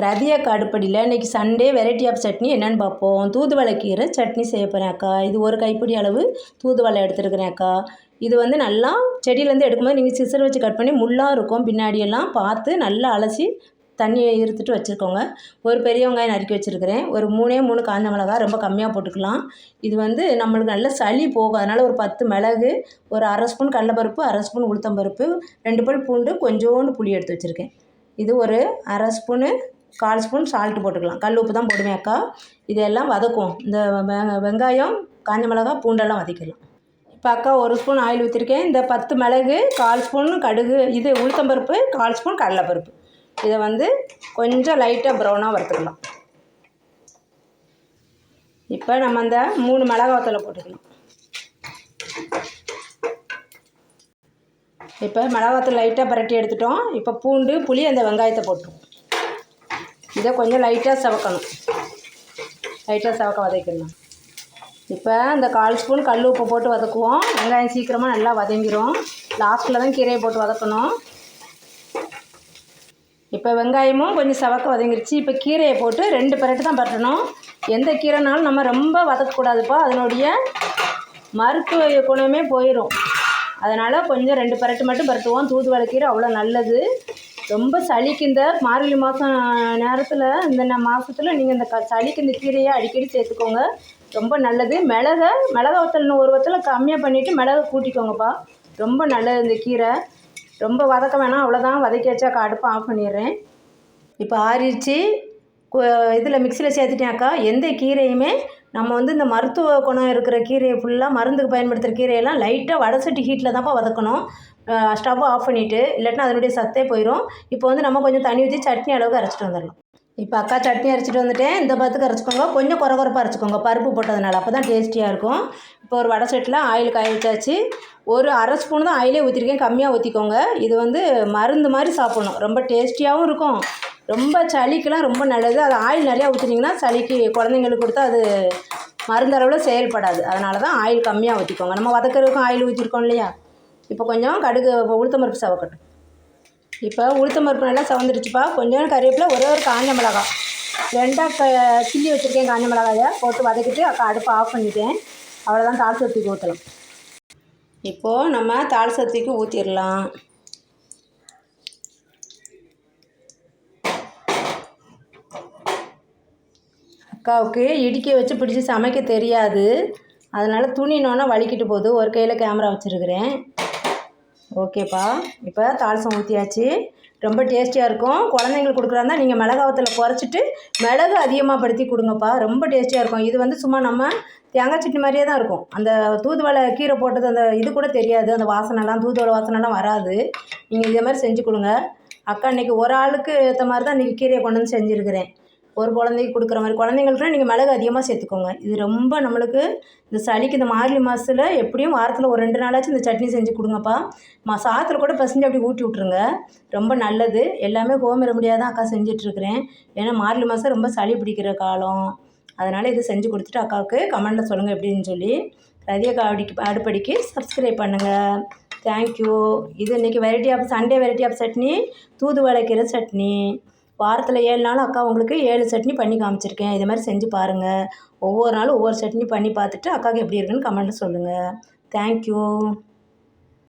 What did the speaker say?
ரதியக்கா அடுப்படியில் இன்றைக்கி Sunday variety of chutney என்னென்னு பார்ப்போம். தூதுவளை கீரை சட்னி செய்ய போகிறேன் அக்கா. இது ஒரு கைப்பிடி அளவு தூதுவளை எடுத்துருக்கிறேன் அக்கா. இது வந்து நல்லா செடியிலேருந்து எடுக்கும்போது நீங்கள் சிசர் வச்சு கட் பண்ணி முள்ளாக இருக்கும் பின்னாடியெல்லாம் பார்த்து நல்லா அலசி தண்ணியை இருத்துட்டு வச்சுருக்கோங்க. ஒரு பெரிய வெங்காயம் நறுக்கி வச்சுருக்கிறேன். ஒரு 3 காஞ்ச மிளகா, ரொம்ப கம்மியாக போட்டுக்கலாம். இது வந்து நம்மளுக்கு நல்ல சளி போகும். அதனால் ஒரு 10 மிளகு, ஒரு அரை ஸ்பூன் கடலைப்பருப்பு, அரை ஸ்பூன் உளுத்தம்பருப்பு, 2 பல் பூண்டு, கொஞ்சோண்டு புளி எடுத்து வச்சுருக்கேன். இது ஒரு அரை ஸ்பூனு 1/4 ஸ்பூன் சால்ட்டு போட்டுக்கலாம். கல் உப்பு தான் போடுவேன் அக்கா. இதெல்லாம் வதக்கும். இந்த வெங்காயம், காஞ்ச மிளகா, பூண்டெல்லாம் வதக்கிடலாம். இப்போ அக்கா 1 ஸ்பூன் ஆயில் ஊற்றிருக்கேன். இந்த 10 மிளகு, 1/4 ஸ்பூன் கடுகு, இது உளுத்தம்பருப்பு, 1/4 ஸ்பூன் கடலைப்பருப்பு. இதை வந்து கொஞ்சம் லைட்டாக ப்ரௌனாக வறுத்துக்கலாம். இப்போ நம்ம அந்த 3 மிளகா வத்தலை போட்டுக்கலாம். இப்போ மிளகாத்தூள் லைட்டாக பரட்டி எடுத்துட்டோம். இப்போ பூண்டு, புளி, அந்த வெங்காயத்தை போட்டுருவோம். இதை கொஞ்சம் லைட்டாக சவக்கணும். லைட்டாக சவக்க வதக்கிடலாம். இப்போ இந்த 1/4 ஸ்பூன் கல் உப்பு போட்டு வதக்குவோம். வெங்காயம் சீக்கிரமாக நல்லா வதங்கிடும். லாஸ்ட்டில் தான் கீரையை போட்டு வதக்கணும். இப்போ வெங்காயமும் கொஞ்சம் சவக்க வதங்கிருச்சு. இப்போ கீரையை போட்டு 2 பரட்டு தான் பரட்டணும். எந்த கீரைனாலும் நம்ம ரொம்ப வதக்கக்கூடாதுப்பா. அதனுடைய மருத்துவ குணமே போயிடும். அதனால் கொஞ்சம் 2 பரட்டு மட்டும் பரட்டுவோம். தூதுவளை கீரை அவ்வளோ நல்லது. ரொம்ப சளிக்கு இந்த மார்கழி மாதம் நேரத்தில் இந்த மாதத்தில் நீங்கள் இந்த சளிக்கு இந்த கீரையை அடிக்கடி சேர்த்துக்கோங்க. ரொம்ப நல்லது. மிளகா வத்தல் ஒரு வத்தலை கம்மியாக பண்ணிவிட்டு மிளகை கூட்டிக்கோங்கப்பா. ரொம்ப நல்லது இந்த கீரை. ரொம்ப வதக்க வேணாம். அவ்வளோதான், வதக்கி வச்சா அடுப்பை ஆஃப் பண்ணிடுறேன். இப்போ ஆறிடுச்சு. இதில் மிக்சியில் சேர்த்துட்டேன் அக்கா. எந்த கீரையுமே நம்ம வந்து இந்த மருத்துவ குணம் இருக்கிற கீரையை ஃபுல்லாக மருந்துக்கு பயன்படுத்துகிற கீரையெல்லாம் லைட்டாக வடசட்டி ஹீட்டில் தான்ப்பா வதக்கணும். ஸ்டவ்வை ஆஃப் பண்ணிவிட்டு, இல்லாட்டினா அதனுடைய சத்தே போயிடும். இப்போ வந்து நம்ம கொஞ்சம் தண்ணி ஊற்றி சட்னி அளவுக்கு அரைச்சிட்டு வந்துடலாம். இப்போ அக்கா சட்னி அரைச்சிட்டு வந்துட்டேன். இந்த பத்துக்கு அரைச்சிக்கோங்க. கொஞ்சம் குறப்பாக அரைச்சிக்கோங்க, பருப்பு போட்டதுனால. அப்போ தான் டேஸ்டியாக இருக்கும். இப்போ ஒரு வடை செட்டில் ஆயில் காய வச்சாச்சு. ஒரு அரை ஸ்பூன் தான் ஆயிலே ஊற்றிருக்கேன். கம்மியாக ஊற்றிக்கோங்க. இது வந்து மருந்து மாதிரி சாப்பிட்ணும். ரொம்ப டேஸ்டியாகவும் இருக்கும். ரொம்ப சளிக்கெலாம் ரொம்ப நல்லது. அது ஆயில் நிறையா ஊற்றினீங்கன்னா சளிக்கு குழந்தைங்களுக்கு கொடுத்தா அது மருந்தளவில் செயல்படாது. அதனால தான் ஆயில் கம்மியாக ஊற்றிக்கோங்க. நம்ம வதக்கிறதுக்கும் ஆயில் ஊற்றிருக்கோம் இல்லையா. இப்போ கொஞ்சம் கடுகு, உளுத்தம்பருப்பு சவக்கட்டும். இப்போ உளுத்தம்பருப்பு நல்லா சவந்துருச்சுப்பா. கொஞ்சம் கறிவேப்பிலை, ஒரு காஞ்ச மிளகா, 2 கிள்ளி வச்சுருக்கேன். காஞ்ச மிளகாயை போட்டு வதக்கிட்டு அடுப்பை ஆஃப் பண்ணிட்டேன். அவ்வளோதான், தாளிசத்துக்கு ஊற்றலாம். இப்போது நம்ம தாளிசத்துக்கு ஊற்றிடலாம். அக்காவுக்கு இடிக்க வச்சு பிடிச்சி சமைக்க தெரியாது. அதனால் துணினோன்னா வலிக்கிட்டு போகுது. ஒரு கையில் கேமரா வச்சுருக்கிறேன். ஓகேப்பா. இப்போ தாளிசம் ஊற்றியாச்சு. ரொம்ப டேஸ்டியாக இருக்கும். குழந்தைங்களுக்கு கொடுக்குறாருந்தா நீங்கள் மிளகா வத்தலை குறைச்சிட்டு மிளகு அதிகமாக படுத்தி கொடுங்கப்பா. ரொம்ப டேஸ்டியாக இருக்கும். இது வந்து சும்மா நம்ம தேங்காய் சட்னி மாதிரியே தான் இருக்கும். அந்த தூதுவளை கீரை போட்டது அந்த இது கூட தெரியாது. அந்த வாசனைலாம், தூதுவளை வாசனைலாம் வராது. நீங்கள் இதே மாதிரி செஞ்சு கொடுங்க. அக்கா இன்றைக்கி ஒரு ஆளுக்கு ஏற்ற மாதிரி தான் இன்றைக்கி கீரையை கொண்டு வந்து செஞ்சுருக்கிறேன். ஒரு குழந்தைக்கு கொடுக்குற மாதிரி. குழந்தைங்களுக்குலாம் நீங்கள் மிளகு அதிகமாக சேர்த்துக்கோங்க. இது ரொம்ப நம்மளுக்கு இந்த சளிக்கு இந்த மார்கழி மாதத்தில் எப்படியும் வாரத்தில் ஒரு 2 நாளாச்சும் இந்த சட்னி செஞ்சு கொடுங்கப்பா. சாதத்தில் கூட பசஞ்சு அப்படி ஊட்டி விட்ருங்க. ரொம்ப நல்லது. எல்லாமே ஹோம் ரெமடியாக தான் அக்கா செஞ்சிட்ருக்கிறேன். ஏன்னா மார்கழி மாதம் ரொம்ப சளி பிடிக்கிற காலம். அதனால் இது செஞ்சு கொடுத்துட்டு அக்காவுக்கு கமெண்டில் சொல்லுங்கள் எப்படின்னு சொல்லி. ரதியக்கா அடுப்படிக்கு சப்ஸ்கிரைப் பண்ணுங்கள். தேங்க்யூ. இது இன்றைக்கி சண்டே வெரைட்டி ஆஃப் சட்னி, தூதுவளை கீரை சட்னி. வாரத்தில் 7 நாள் அக்கா உங்களுக்கு 7 சட்னி பண்ணி காமிச்சிருக்கேன். இதே மாதிரி செஞ்சு பாருங்கள். ஒவ்வொரு நாளும் ஒவ்வொரு சட்னி பண்ணி பார்த்துட்டு அக்காவுக்கு எப்படி இருக்குன்னு கமெண்ட்டில் சொல்லுங்கள். தேங்க்யூ.